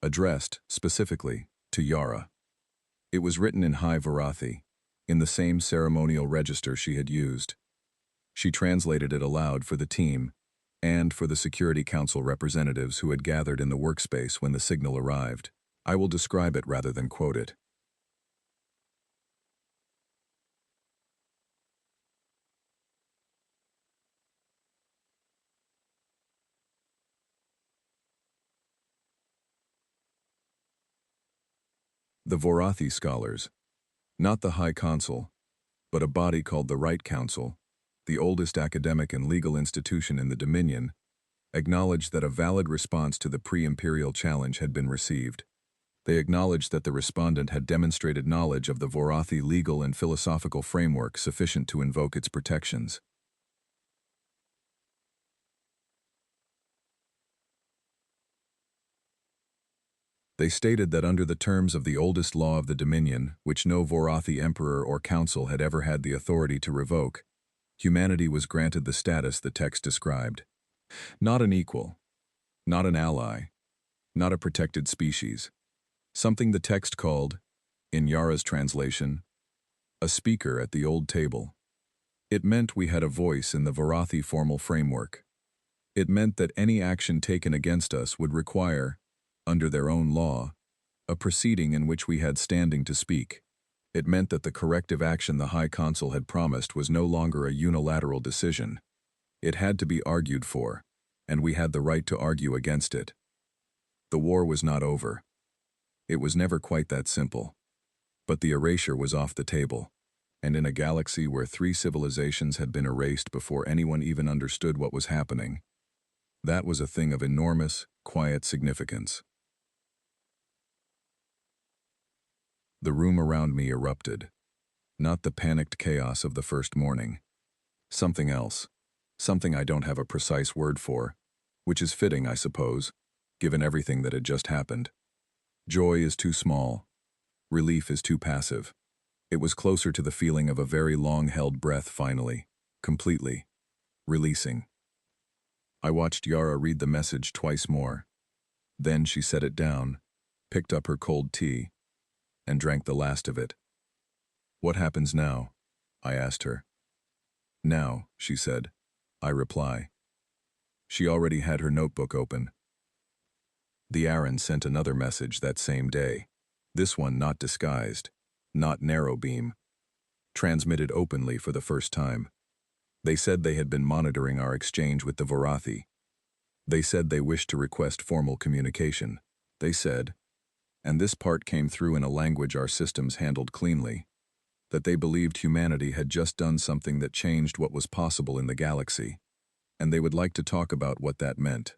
Addressed, specifically, to Yara. It was written in High Vorathi, in the same ceremonial register she had used. She translated it aloud for the team and for the Security Council representatives who had gathered in the workspace when the signal arrived. I will describe it rather than quote it. The Vorathi scholars, not the High Council, but a body called the Right Council, the oldest academic and legal institution in the Dominion, acknowledged that a valid response to the pre-imperial challenge had been received. They acknowledged that the respondent had demonstrated knowledge of the Vorathi legal and philosophical framework sufficient to invoke its protections. They stated that under the terms of the oldest law of the Dominion, which no Vorathi emperor or council had ever had the authority to revoke, humanity was granted the status the text described. Not an equal, not an ally, not a protected species. Something the text called, in Yara's translation, a speaker at the old table. It meant we had a voice in the Vorathi formal framework. It meant that any action taken against us would require, under their own law, a proceeding in which we had standing to speak. It meant that the corrective action the High Council had promised was no longer a unilateral decision. It had to be argued for, and we had the right to argue against it. The war was not over. It was never quite that simple. But the erasure was off the table, and in a galaxy where 3 civilizations had been erased before anyone even understood what was happening, that was a thing of enormous, quiet significance. The room around me erupted. Not the panicked chaos of the first morning. Something else. Something I don't have a precise word for, which is fitting, I suppose, given everything that had just happened. Joy is too small. Relief is too passive. It was closer to the feeling of a very long-held breath finally, completely, releasing. I watched Yara read the message twice more. Then she set it down, picked up her cold tea, and drank the last of it. "What happens now?" I asked her. "Now," she said. I reply. She already had her notebook open. The Aaron sent another message that same day. This one not disguised, not narrow beam. Transmitted openly for the first time. They said they had been monitoring our exchange with the Vorathi. They said they wished to request formal communication. They said, and this part came through in a language our systems handled cleanly, that they believed humanity had just done something that changed what was possible in the galaxy, and they would like to talk about what that meant.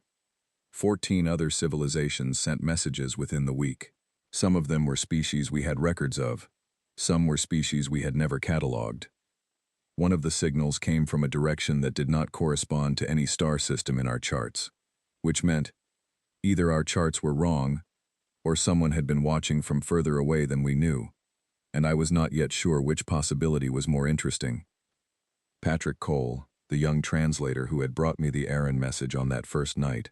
14 other civilizations sent messages within the week. Some of them were species we had records of. Some were species we had never cataloged. One of the signals came from a direction that did not correspond to any star system in our charts, which meant either our charts were wrong or someone had been watching from further away than we knew, and I was not yet sure which possibility was more interesting. Patrick Cole, the young translator who had brought me the errand message on that first night,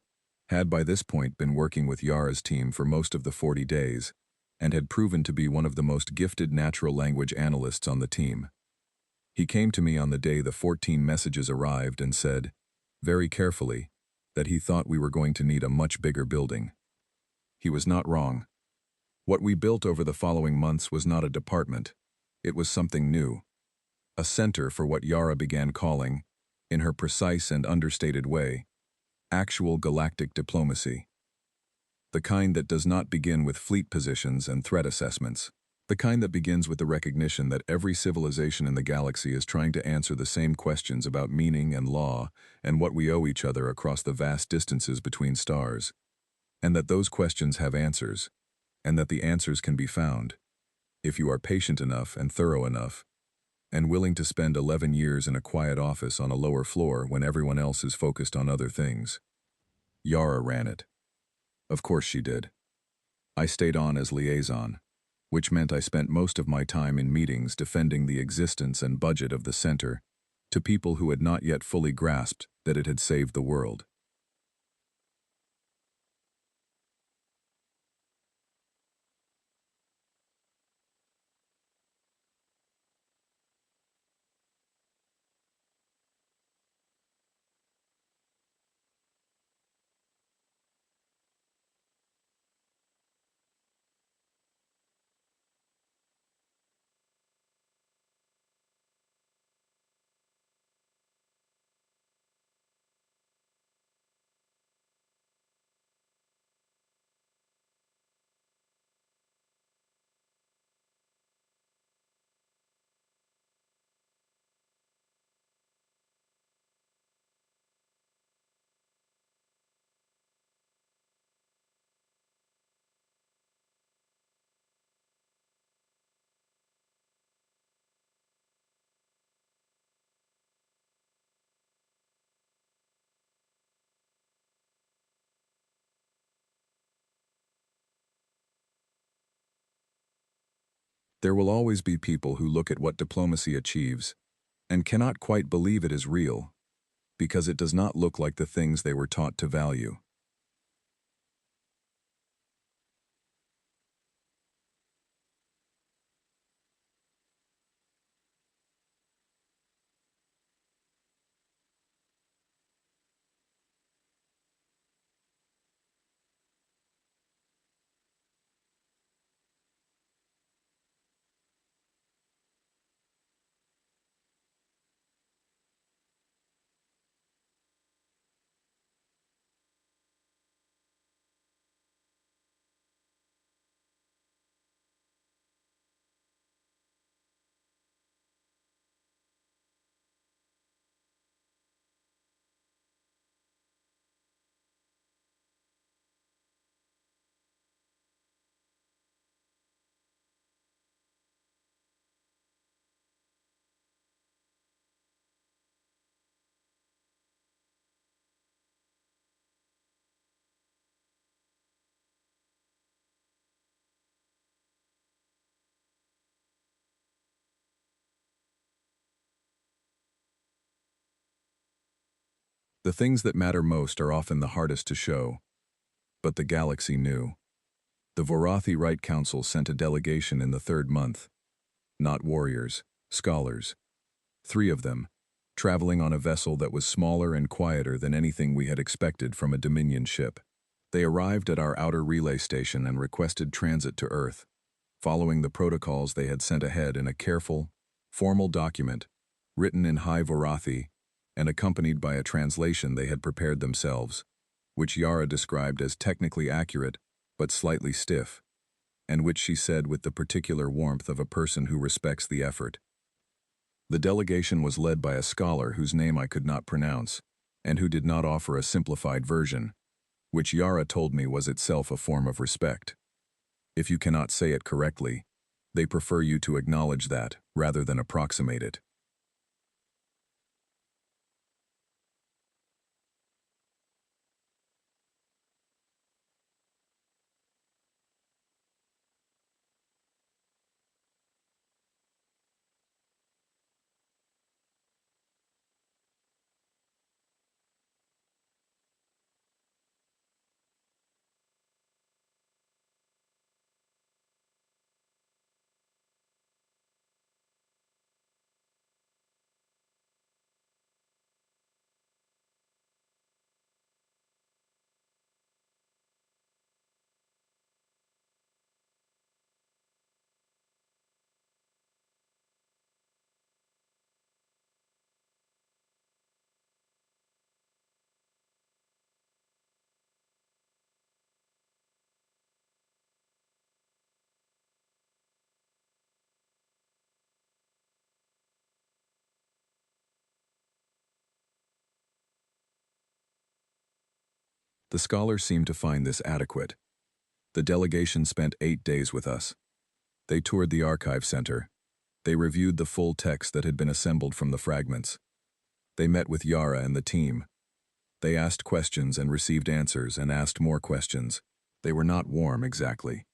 had by this point been working with Yara's team for most of the 40 days and had proven to be one of the most gifted natural language analysts on the team. He came to me on the day the 14 messages arrived and said, very carefully, that he thought we were going to need a much bigger building. He was not wrong. What we built over the following months was not a department. It was something new. A center for what Yara began calling, in her precise and understated way, actual galactic diplomacy. The kind that does not begin with fleet positions and threat assessments. The kind that begins with the recognition that every civilization in the galaxy is trying to answer the same questions about meaning and law and what we owe each other across the vast distances between stars. And that those questions have answers, and that the answers can be found, if you are patient enough and thorough enough, and willing to spend 11 years in a quiet office on a lower floor when everyone else is focused on other things. Yara ran it. Of course she did. I stayed on as liaison, which meant I spent most of my time in meetings defending the existence and budget of the center to people who had not yet fully grasped that it had saved the world. There will always be people who look at what diplomacy achieves and cannot quite believe it is real, because it does not look like the things they were taught to value. The things that matter most are often the hardest to show, but the galaxy knew. The Vorathi Right Council sent a delegation in the third month. Not warriors, scholars. 3 of them, traveling on a vessel that was smaller and quieter than anything we had expected from a Dominion ship. They arrived at our outer relay station and requested transit to Earth, following the protocols they had sent ahead in a careful, formal document, written in High Vorathi and accompanied by a translation they had prepared themselves, which Yara described as technically accurate but slightly stiff, and which she said with the particular warmth of a person who respects the effort. The delegation was led by a scholar whose name I could not pronounce, and who did not offer a simplified version, which Yara told me was itself a form of respect. If you cannot say it correctly, they prefer you to acknowledge that rather than approximate it. The scholar seemed to find this adequate. The delegation spent 8 days with us. They toured the archive center. They reviewed the full text that had been assembled from the fragments. They met with Yara and the team. They asked questions and received answers and asked more questions. They were not warm, exactly.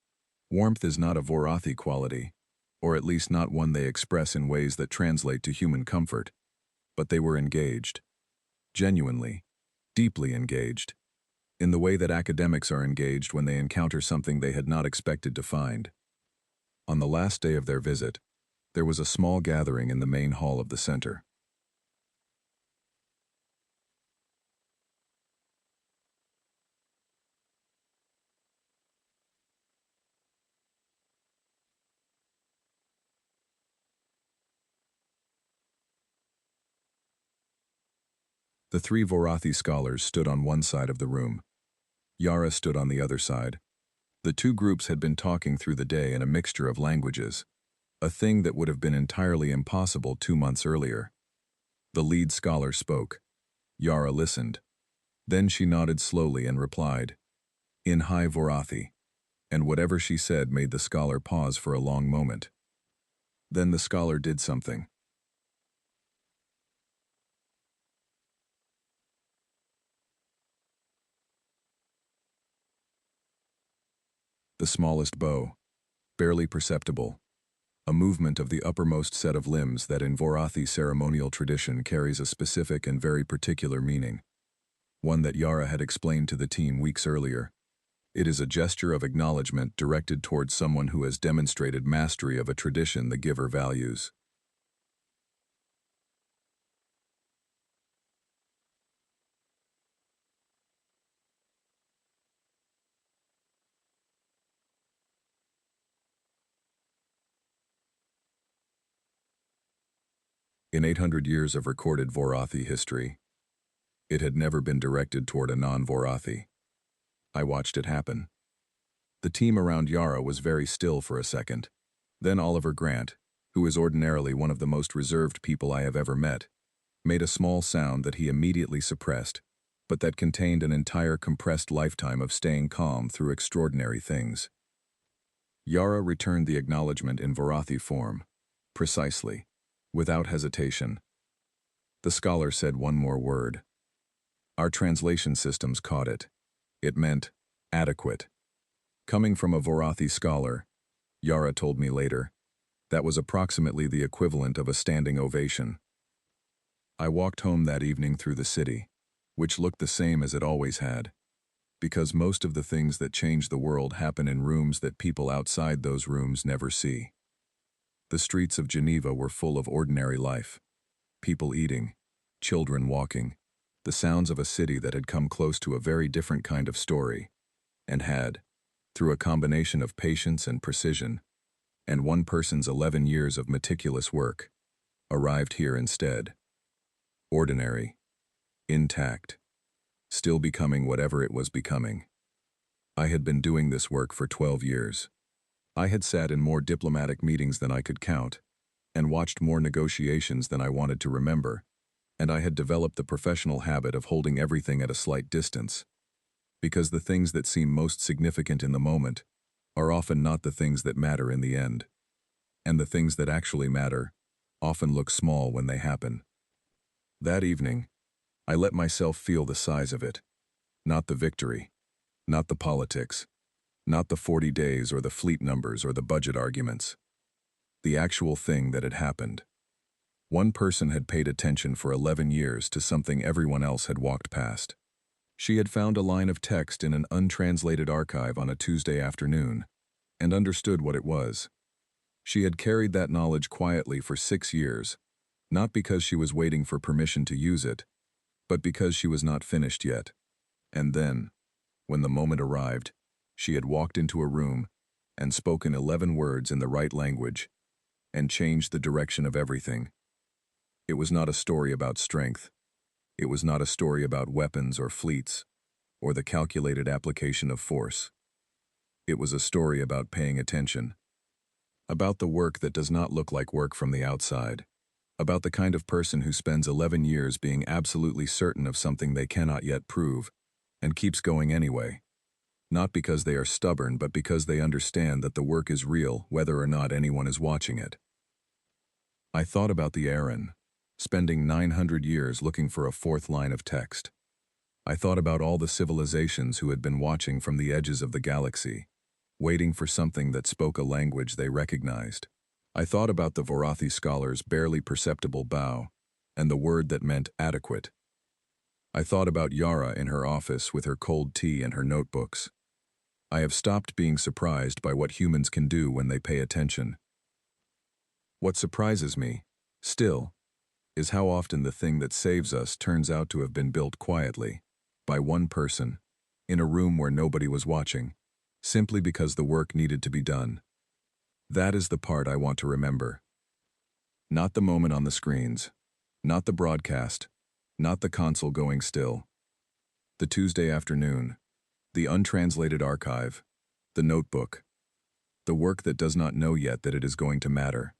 Warmth is not a Vorathi quality, or at least not one they express in ways that translate to human comfort. But they were engaged. Genuinely, deeply engaged. In the way that academics are engaged when they encounter something they had not expected to find. On the last day of their visit, there was a small gathering in the main hall of the center. The 3 Vorathi scholars stood on one side of the room. Yara stood on the other side. The 2 groups had been talking through the day in a mixture of languages, a thing that would have been entirely impossible 2 months earlier. The lead scholar spoke. Yara listened. Then she nodded slowly and replied, in High Vorathi, and whatever she said made the scholar pause for a long moment. Then the scholar did something. The smallest bow, barely perceptible, a movement of the uppermost set of limbs that in Vorathi ceremonial tradition carries a specific and very particular meaning, one that Yara had explained to the team weeks earlier. It is a gesture of acknowledgement directed towards someone who has demonstrated mastery of a tradition the giver values. In 800 years of recorded Vorathi history, it had never been directed toward a non-Vorathi. I watched it happen. The team around Yara was very still for a second. Then Oliver Grant, who is ordinarily one of the most reserved people I have ever met, made a small sound that he immediately suppressed, but that contained an entire compressed lifetime of staying calm through extraordinary things. Yara returned the acknowledgement in Vorathi form, precisely, without hesitation. The scholar said one more word. Our translation systems caught it. It meant adequate. Coming from a Vorathi scholar, Yara told me later, that was approximately the equivalent of a standing ovation. I walked home that evening through the city, which looked the same as it always had, because most of the things that change the world happen in rooms that people outside those rooms never see. The streets of Geneva were full of ordinary life, people eating, children walking, the sounds of a city that had come close to a very different kind of story, and had, through a combination of patience and precision, and one person's 11 years of meticulous work, arrived here instead. Ordinary, intact, still becoming whatever it was becoming. I had been doing this work for 12 years. I had sat in more diplomatic meetings than I could count, and watched more negotiations than I wanted to remember, and I had developed the professional habit of holding everything at a slight distance, because the things that seem most significant in the moment are often not the things that matter in the end, and the things that actually matter often look small when they happen. That evening, I let myself feel the size of it, not the victory, not the politics, not the 40 days or the fleet numbers or the budget arguments. The actual thing that had happened. One person had paid attention for 11 years to something everyone else had walked past. She had found a line of text in an untranslated archive on a Tuesday afternoon, and understood what it was. She had carried that knowledge quietly for 6 years, not because she was waiting for permission to use it, but because she was not finished yet. And then, when the moment arrived, she had walked into a room and spoken 11 words in the right language and changed the direction of everything. It was not a story about strength. It was not a story about weapons or fleets or the calculated application of force. It was a story about paying attention, about the work that does not look like work from the outside, about the kind of person who spends 11 years being absolutely certain of something they cannot yet prove, and keeps going anyway. Not because they are stubborn, but because they understand that the work is real, whether or not anyone is watching it. I thought about the Aaron, spending 900 years looking for a fourth line of text. I thought about all the civilizations who had been watching from the edges of the galaxy, waiting for something that spoke a language they recognized. I thought about the Vorathi scholar's barely perceptible bow, and the word that meant adequate. I thought about Yara in her office with her cold tea and her notebooks. I have stopped being surprised by what humans can do when they pay attention. What surprises me, still, is how often the thing that saves us turns out to have been built quietly, by one person, in a room where nobody was watching, simply because the work needed to be done. That is the part I want to remember. Not the moment on the screens, not the broadcast, not the console going still. The Tuesday afternoon, the untranslated archive, the notebook, the work that does not know yet that it is going to matter.